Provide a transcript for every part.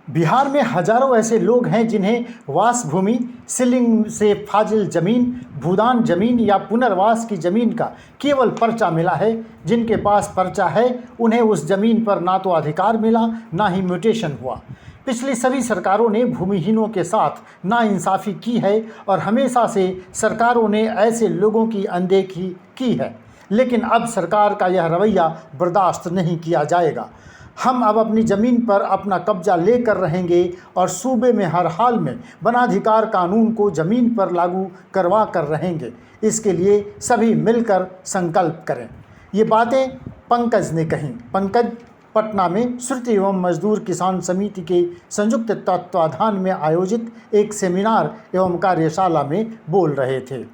बिहार में हजारों ऐसे लोग हैं जिन्हें वास भूमि, सीलिंग से फाजिल जमीन, भूदान जमीन या पुनर्वास की जमीन का केवल पर्चा मिला है। जिनके पास पर्चा है उन्हें उस जमीन पर ना तो अधिकार मिला ना ही म्यूटेशन हुआ। पिछली सभी सरकारों ने भूमिहीनों के साथ नाइंसाफ़ी की है और हमेशा से सरकारों ने ऐसे लोगों की अनदेखी की है, लेकिन अब सरकार का यह रवैया बर्दाश्त नहीं किया जाएगा। हम अब अपनी ज़मीन पर अपना कब्जा लेकर रहेंगे और सूबे में हर हाल में वनाधिकार कानून को ज़मीन पर लागू करवा कर रहेंगे। इसके लिए सभी मिलकर संकल्प करें। ये बातें पंकज ने कहीं। पंकज पटना में श्रुति एवं मजदूर किसान समिति के संयुक्त तत्वाधान में आयोजित एक सेमिनार एवं कार्यशाला में बोल रहे थे।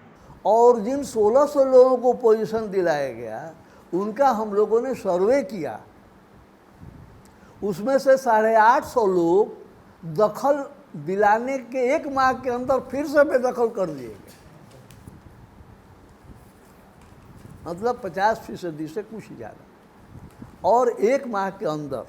और जिन 1600 लोगों को पोजीशन दिलाया गया उनका हम लोगों ने सर्वे किया, उसमें से 850 लोग दखल दिलाने के 1 माह के अंदर फिर से बेदखल कर दिए गए, मतलब 50% से कुछ ज़्यादा, और 1 माह के अंदर।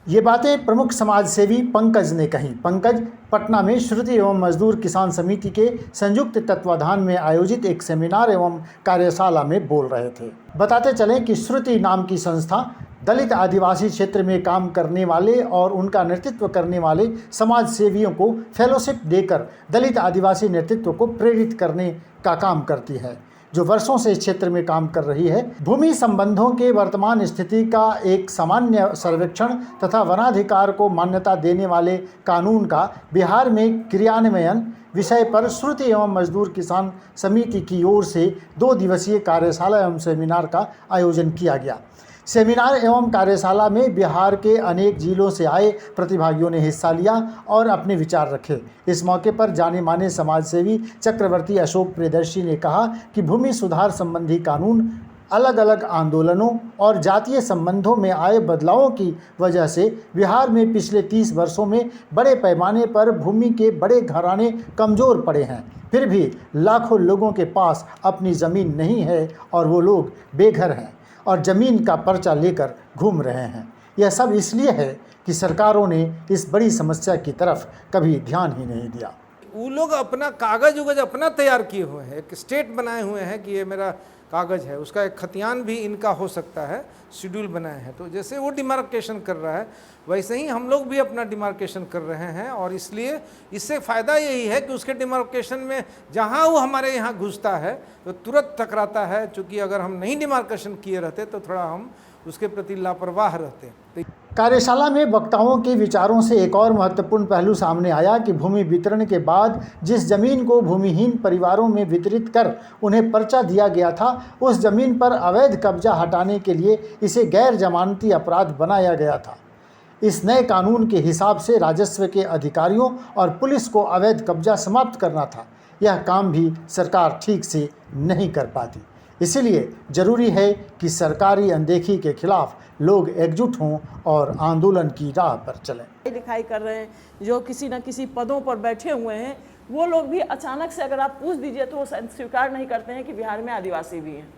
ये बातें प्रमुख समाज सेवी पंकज ने कही। पंकज पटना में श्रुति एवं मजदूर किसान समिति के संयुक्त तत्वाधान में आयोजित एक सेमिनार एवं कार्यशाला में बोल रहे थे। बताते चलें कि श्रुति नाम की संस्था दलित आदिवासी क्षेत्र में काम करने वाले और उनका नेतृत्व करने वाले समाज सेवियों को फेलोशिप देकर दलित आदिवासी नेतृत्व को प्रेरित करने का काम करती है, जो वर्षों से इस क्षेत्र में काम कर रही है। भूमि संबंधों के वर्तमान स्थिति का एक सामान्य सर्वेक्षण तथा वनाधिकार को मान्यता देने वाले कानून का बिहार में क्रियान्वयन विषय पर श्रुति एवं मजदूर किसान समिति की ओर से 2 दिवसीय कार्यशाला एवं सेमिनार का आयोजन किया गया। सेमिनार एवं कार्यशाला में बिहार के अनेक जिलों से आए प्रतिभागियों ने हिस्सा लिया और अपने विचार रखे। इस मौके पर जाने माने समाजसेवी चक्रवर्ती अशोक प्रियदर्शी ने कहा कि भूमि सुधार संबंधी कानून अलग अलग आंदोलनों और जातीय संबंधों में आए बदलावों की वजह से बिहार में पिछले 30 वर्षों में बड़े पैमाने पर भूमि के बड़े घराने कमज़ोर पड़े हैं। फिर भी लाखों लोगों के पास अपनी ज़मीन नहीं है और वो लोग बेघर हैं और ज़मीन का पर्चा लेकर घूम रहे हैं। यह सब इसलिए है कि सरकारों ने इस बड़ी समस्या की तरफ कभी ध्यान ही नहीं दिया। वो लोग अपना कागज उगज अपना तैयार किए हुए हैं, एक स्टेट बनाए हुए हैं कि ये मेरा कागज़ है, उसका एक खतियान भी इनका हो सकता है, शेड्यूल बनाए हैं। तो जैसे वो डिमार्केशन कर रहा है वैसे ही हम लोग भी अपना डिमार्केशन कर रहे हैं, और इसलिए इससे फ़ायदा यही है कि उसके डिमार्केशन में जहाँ वो हमारे यहाँ घुसता है तो तुरंत टकराता है। चूँकि अगर हम नहीं डिमार्केशन किए रहते तो थोड़ा हम उसके प्रति लापरवाह रहते। कार्यशाला में वक्ताओं के विचारों से एक और महत्वपूर्ण पहलू सामने आया कि भूमि वितरण के बाद जिस जमीन को भूमिहीन परिवारों में वितरित कर उन्हें पर्चा दिया गया था, उस जमीन पर अवैध कब्जा हटाने के लिए इसे गैर जमानती अपराध बनाया गया था। इस नए कानून के हिसाब से राजस्व के अधिकारियों और पुलिस को अवैध कब्जा समाप्त करना था। यह काम भी सरकार ठीक से नहीं कर पाती। इसीलिए ज़रूरी है कि सरकारी अनदेखी के खिलाफ लोग एकजुट हों और आंदोलन की राह पर चलें। लिखाई कर रहे हैं, जो किसी न किसी पदों पर बैठे हुए हैं, वो लोग भी अचानक से अगर आप पूछ दीजिए तो वो स्वीकार नहीं करते हैं कि बिहार में आदिवासी भी हैं।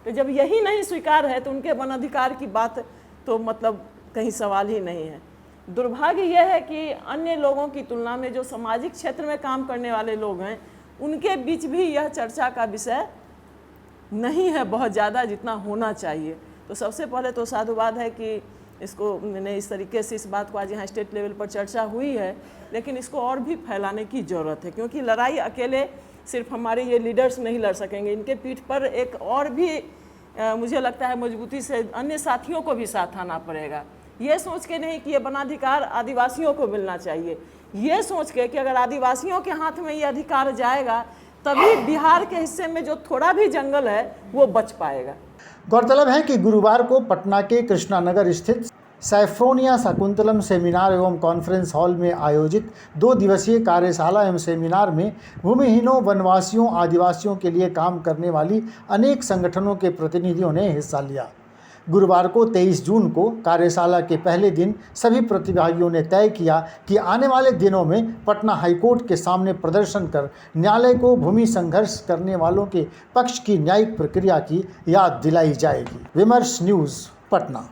तो जब यही नहीं स्वीकार है तो उनके वन अधिकार की बात तो मतलब कहीं सवाल ही नहीं है। दुर्भाग्य यह है कि अन्य लोगों की तुलना में जो सामाजिक क्षेत्र में काम करने वाले लोग हैं, उनके बीच भी यह चर्चा का विषय नहीं है बहुत ज़्यादा जितना होना चाहिए। तो सबसे पहले तो साधुवाद है कि इसको मैंने इस तरीके से इस बात को आज यहाँ स्टेट लेवल पर चर्चा हुई है, लेकिन इसको और भी फैलाने की ज़रूरत है, क्योंकि लड़ाई अकेले सिर्फ हमारे ये लीडर्स नहीं लड़ सकेंगे। इनके पीठ पर एक और भी मुझे लगता है मजबूती से अन्य साथियों को भी साथ आना पड़ेगा। ये सोच के नहीं कि ये वनाधिकार आदिवासियों को मिलना चाहिए, ये सोच के कि अगर आदिवासियों के हाथ में ये अधिकार जाएगा तभी बिहार के हिस्से में जो थोड़ा भी जंगल है वो बच पाएगा। गौरतलब है कि गुरुवार को पटना के कृष्णानगर स्थित सैफ्रोनिया शकुंतलम सेमिनार एवं कॉन्फ्रेंस हॉल में आयोजित 2 दिवसीय कार्यशाला एवं सेमिनार में भूमिहीनों, वनवासियों, आदिवासियों के लिए काम करने वाली अनेक संगठनों के प्रतिनिधियों ने हिस्सा लिया। गुरुवार को 23 जून को कार्यशाला के पहले दिन सभी प्रतिभागियों ने तय किया कि आने वाले दिनों में पटना हाईकोर्ट के सामने प्रदर्शन कर न्यायालय को भूमि संघर्ष करने वालों के पक्ष की न्यायिक प्रक्रिया की याद दिलाई जाएगी। विमर्श न्यूज़, पटना।